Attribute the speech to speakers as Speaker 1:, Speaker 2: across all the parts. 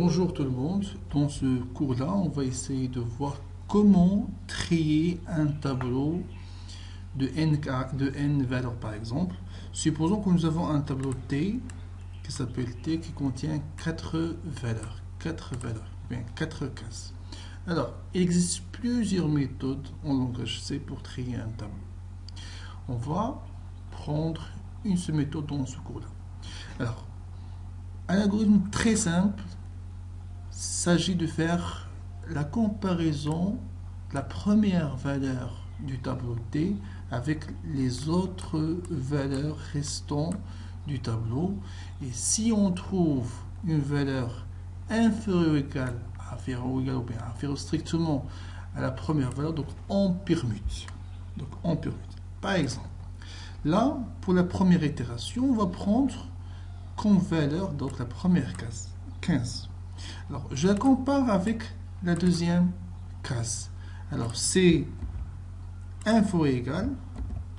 Speaker 1: Bonjour tout le monde, dans ce cours-là, on va essayer de voir comment trier un tableau de n valeurs par exemple. Supposons que nous avons un tableau T qui s'appelle T qui contient 4 valeurs, bien 4 cases. Alors, il existe plusieurs méthodes en langage C pour trier un tableau. On va prendre une seule méthode dans ce cours-là. Alors, un algorithme très simple s'agit de faire la comparaison de la première valeur du tableau T avec les autres valeurs restantes du tableau. Et si on trouve une valeur inférieure ou égale ou bien inférieure strictement à la première valeur, donc on permute. Par exemple, là, pour la première itération, on va prendre comme valeur donc la première case, 15. Alors, je la compare avec la deuxième case. Alors, c'est inférieur ou égal,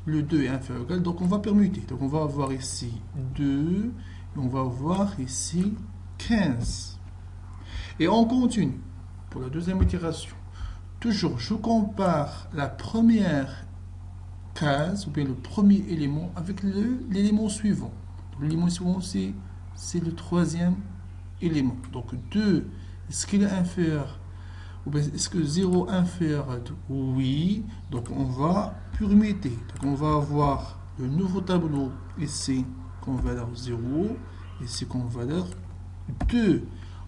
Speaker 1: le 2 est inférieur ou égal, donc on va permuter. Donc, on va avoir ici 2, et on va avoir ici 15. Et on continue pour la deuxième itération. Toujours, je compare la première case, ou bien le premier élément, avec l'élément suivant. L'élément suivant, c'est le troisième élément. Donc 2, est-ce qu'il est inférieur ou bien est-ce que 0 inférieur à 2? Oui. Donc on va permuter. Donc on va avoir le nouveau tableau ici comme valeur 0, ici comme valeur 2.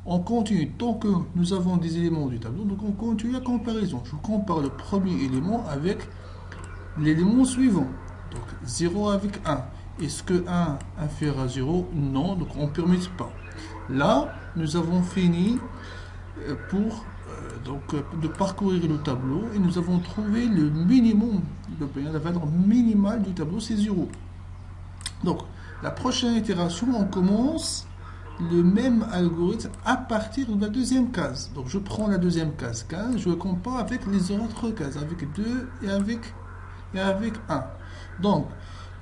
Speaker 1: On continue. Tant que nous avons des éléments du tableau, donc on continue la comparaison. Je compare le premier élément avec l'élément suivant. Donc 0 avec 1. Est-ce que 1 inférieur à 0? Non, donc on ne permute pas. Là, nous avons fini de parcourir le tableau et nous avons trouvé le minimum, la valeur minimale du tableau, c'est 0. Donc, la prochaine itération, on commence le même algorithme à partir de la deuxième case. Donc, je prends la deuxième case 15, je le compare avec les autres cases, avec 2 et avec 1. Donc,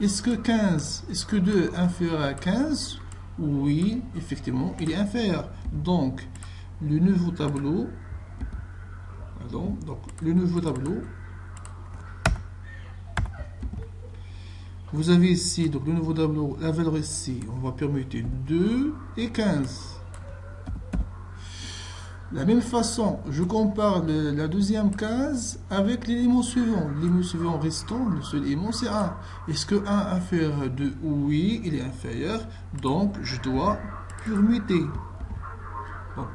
Speaker 1: est-ce que 2 est inférieur à 15? Oui, effectivement, il est inférieur. Donc, le nouveau tableau, vous avez ici, donc le nouveau tableau, la valeur ici, on va permuter 2 et 15. De la même façon, je compare la deuxième case avec l'élément suivant. L'élément suivant restant, le seul élément, c'est 1. Est-ce que 1 est inférieur à 2? Oui, il est inférieur. Donc, je dois permuter. Donc,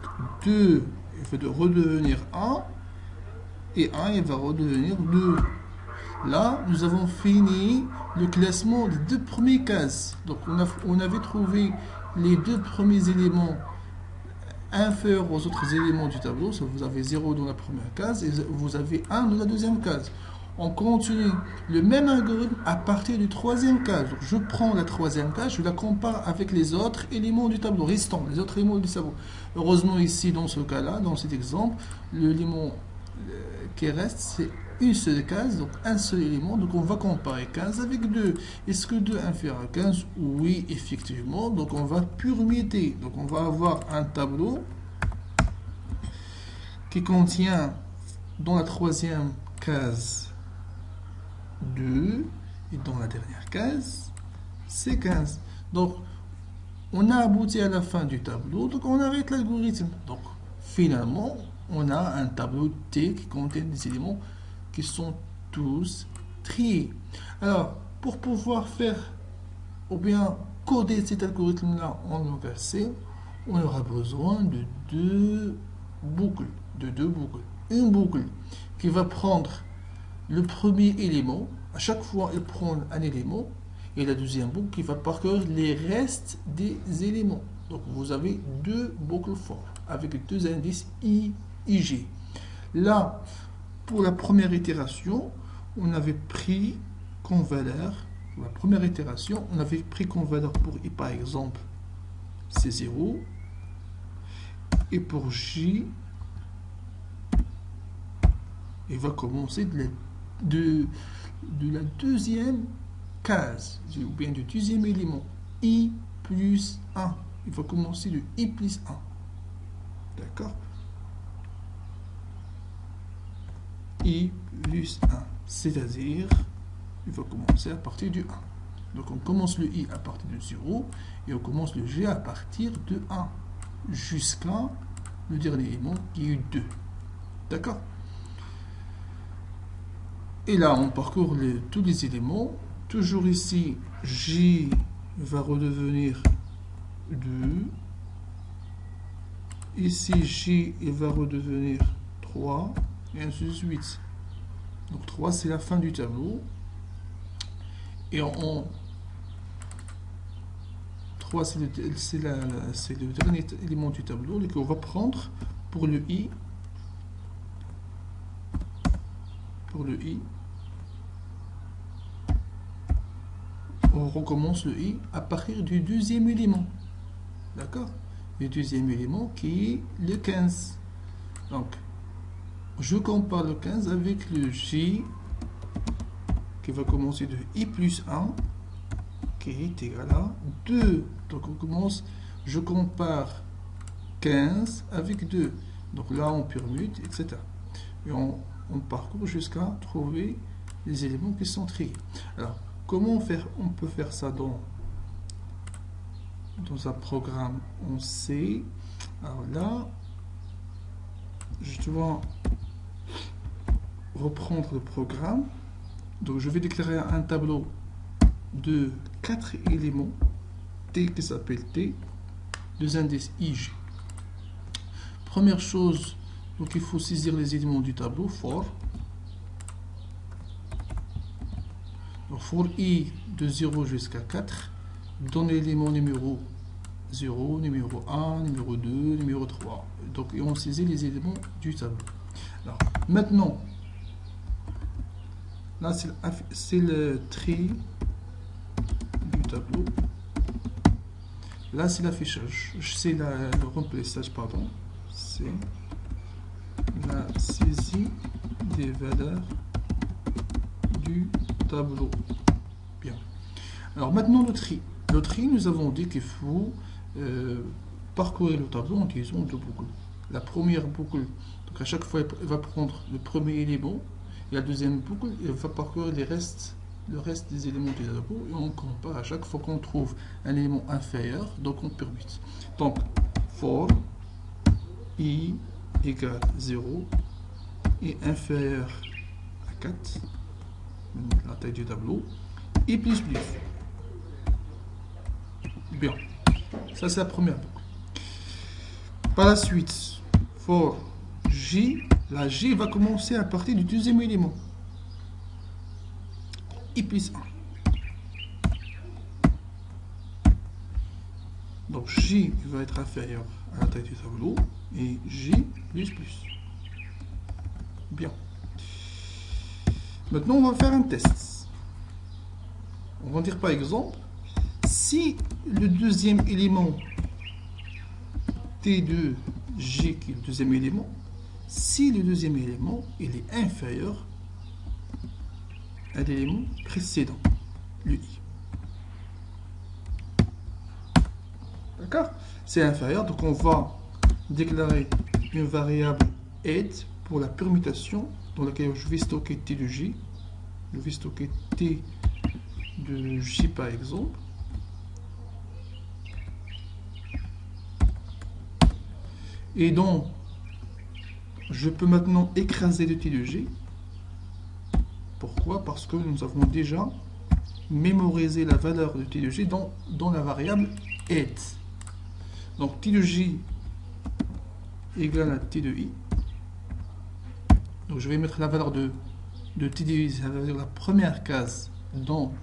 Speaker 1: 2, il va redevenir 1. Et 1, il va redevenir 2. Là, nous avons fini le classement des deux premières cases. Donc, on avait trouvé les deux premiers éléments inférieur aux autres éléments du tableau. Vous avez 0 dans la première case et vous avez 1 dans la deuxième case. On continue le même algorithme à partir du troisième case. Donc, je prends la troisième case, je la compare avec les autres éléments du tableau restants, les autres éléments du tableau. Heureusement ici, dans ce cas-là, dans cet exemple, l'élément qui reste, c'est une seule case, donc un seul élément. Donc on va comparer 15 avec 2. Est-ce que 2 est inférieur à 15? Oui, effectivement. Donc on va permuter. Donc on va avoir un tableau qui contient dans la troisième case 2 et dans la dernière case c'est 15. Donc on a abouti à la fin du tableau, donc on arrête l'algorithme. Donc finalement on a un tableau T qui contient des éléments qui sont tous triés. Alors, pour pouvoir faire ou bien coder cet algorithme-là en langage C, on aura besoin de deux boucles. Une boucle qui va prendre le premier élément, à chaque fois elle prend un élément, et la deuxième boucle qui va parcourir les restes des éléments. Donc vous avez deux boucles fortes avec deux indices I et J. Là, pour la première itération, on avait pris comme valeur, pour la première itération, on avait pris comme valeur pour I par exemple, c'est 0. Et pour J, il va commencer de la deuxième case, ou bien du deuxième élément, I plus 1. Il va commencer de I plus 1. D'accord? I plus 1. C'est-à-dire, il faut commencer à partir du 1. Donc on commence le I à partir de 0 et on commence le G à partir de 1 jusqu'à le dernier élément qui est 2. D'accord? Et là, on parcourt tous les éléments. Toujours ici, J va redevenir 2. Ici, J il va redevenir 3. Et ainsi de suite. Donc 3, c'est la fin du tableau. Et 3, c'est le dernier élément du tableau qu'on va prendre pour le I. On recommence le I à partir du deuxième élément. D'accord? Le deuxième élément qui est le 15. Donc, je compare le 15 avec le J qui va commencer de I plus 1 qui est égal à 2. Donc, je compare 15 avec 2. Donc là, on permute, etc. Et on parcourt jusqu'à trouver les éléments qui sont triés. Alors, comment faire? On peut faire ça dans un programme en C. Alors là, je dois reprendre le programme. Donc, je vais déclarer un tableau de 4 éléments, T qui s'appelle T, 2 indices IG. Première chose, donc il faut saisir les éléments du tableau, for. Donc, for I de 0 jusqu'à 4, donne l'élément numéro 0, numéro 1, numéro 2, numéro 3. Donc, on saisit les éléments du tableau. Alors, maintenant, là, c'est le tri du tableau. Là, c'est l'affichage. C'est le remplissage, pardon. C'est la saisie des valeurs du tableau. Bien. Alors, maintenant, le tri. Le tri, nous avons dit qu'il faut parcourir le tableau en utilisant deux boucles. La première boucle, donc à chaque fois, elle va prendre le premier élément. Et la deuxième boucle, elle va parcourir le reste des éléments du tableau. Et on compare à chaque fois qu'on trouve un élément inférieur, donc on permute. Donc, for I égale 0 et inférieur à 4, la taille du tableau, et plus. Bien. Ça, c'est la première boucle. Par la suite, for J, la J va commencer à partir du deuxième élément. I plus 1. Donc J va être inférieur à la taille du tableau et J plus. Bien. Maintenant, on va faire un test. On va dire par exemple, si le deuxième élément T2G qui est le deuxième élément, si le deuxième élément il est inférieur à l'élément précédent, le I. D'accord? C'est inférieur, donc on va déclarer une variable add pour la permutation dans laquelle je vais stocker T de J. Je vais stocker T de J par exemple. Et donc, je peux maintenant écraser le T de G. Pourquoi? Parce que nous avons déjà mémorisé la valeur de T de G dans la variable add. Donc, T de J égale à T de I. Donc, je vais mettre la valeur de T de I, ça veut dire la première case dans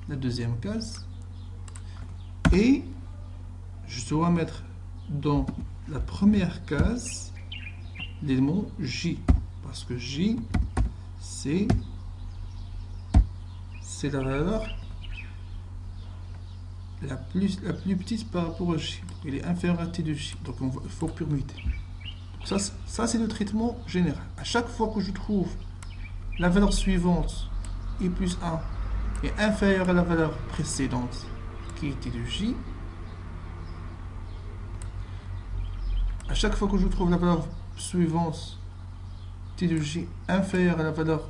Speaker 1: la deuxième case. Et je dois mettre dans la première case l'élément J, parce que J c'est la valeur la plus petite par rapport à J. Il est inférieur à T de J, donc il faut permuter. Ça c'est le traitement général. À chaque fois que je trouve la valeur suivante, I plus 1, est inférieure à la valeur précédente, qui est T de J, À chaque fois que je trouve la valeur suivante t de j inférieure à la valeur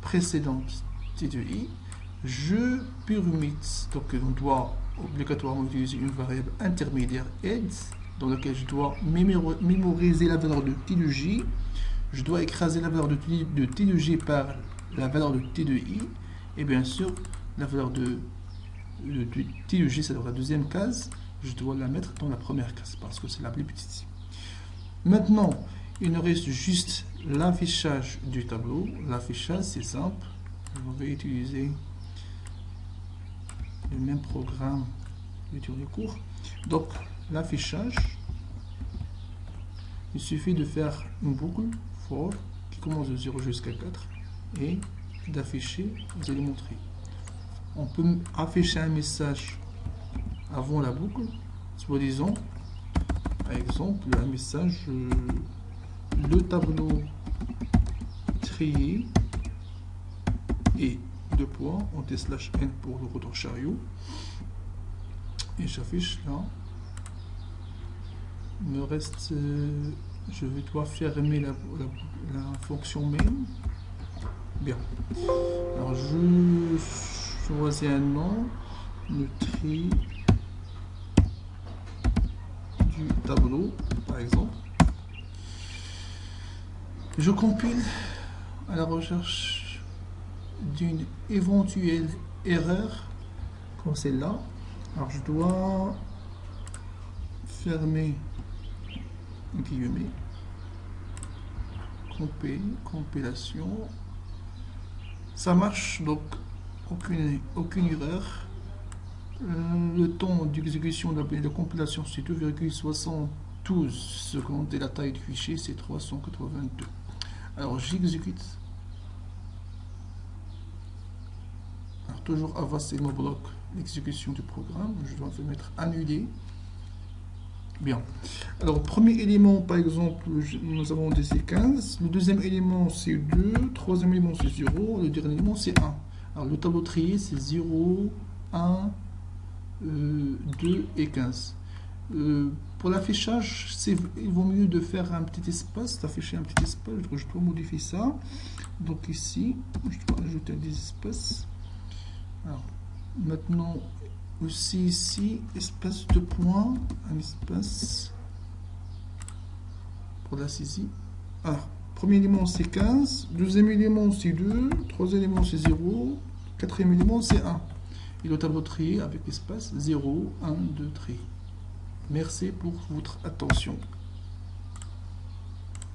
Speaker 1: précédente t de i, je permute. Donc on doit obligatoirement utiliser une variable intermédiaire aide dans laquelle je dois mémoriser la valeur de t de j. Je dois écraser la valeur de t de j par la valeur de t de i, et bien sûr la valeur de t de j, c'est-à-dire la deuxième case, je dois la mettre dans la première case parce que c'est la plus petite. Maintenant, il nous reste juste l'affichage du tableau. L'affichage, c'est simple. Je vais utiliser le même programme durant le cours. Donc, l'affichage, il suffit de faire une boucle for qui commence de 0 jusqu'à 4 et d'afficher les éléments tri. On peut afficher un message avant la boucle, soi-disant, par exemple, un message le tableau trié et 2 points, on t slash n pour le retour chariot, et j'affiche là. Il me reste, je dois fermer la fonction main. Bien. Alors je choisis un nom, le tri du tableau, par exemple. Je compile à la recherche d'une éventuelle erreur comme celle-là. Alors je dois fermer guillemets, compilation. Ça marche, donc aucune erreur. Le temps d'exécution de la compilation c'est 2,72 secondes et la taille du fichier c'est 382. Alors j'exécute. Alors toujours avancer mon bloc l'exécution du programme. Je dois mettre annuler. Bien. Alors premier élément par exemple nous avons des C15. Le deuxième élément c'est 2. Troisième élément c'est 0. Le dernier élément c'est 1. Alors le tableau trié c'est 0, 1, 2 et 15. Pour l'affichage, il vaut mieux de faire un petit espace, d'afficher un petit espace. Je dois modifier ça. Donc ici, je dois ajouter des espaces. Alors, maintenant, aussi ici, espace de points, un espace pour la saisie. Alors, premier élément c'est 15, deuxième élément c'est 2, troisième élément c'est 0, quatrième élément c'est 1. Et le tableau trié avec espace 0, 1, 2, tri. Merci pour votre attention.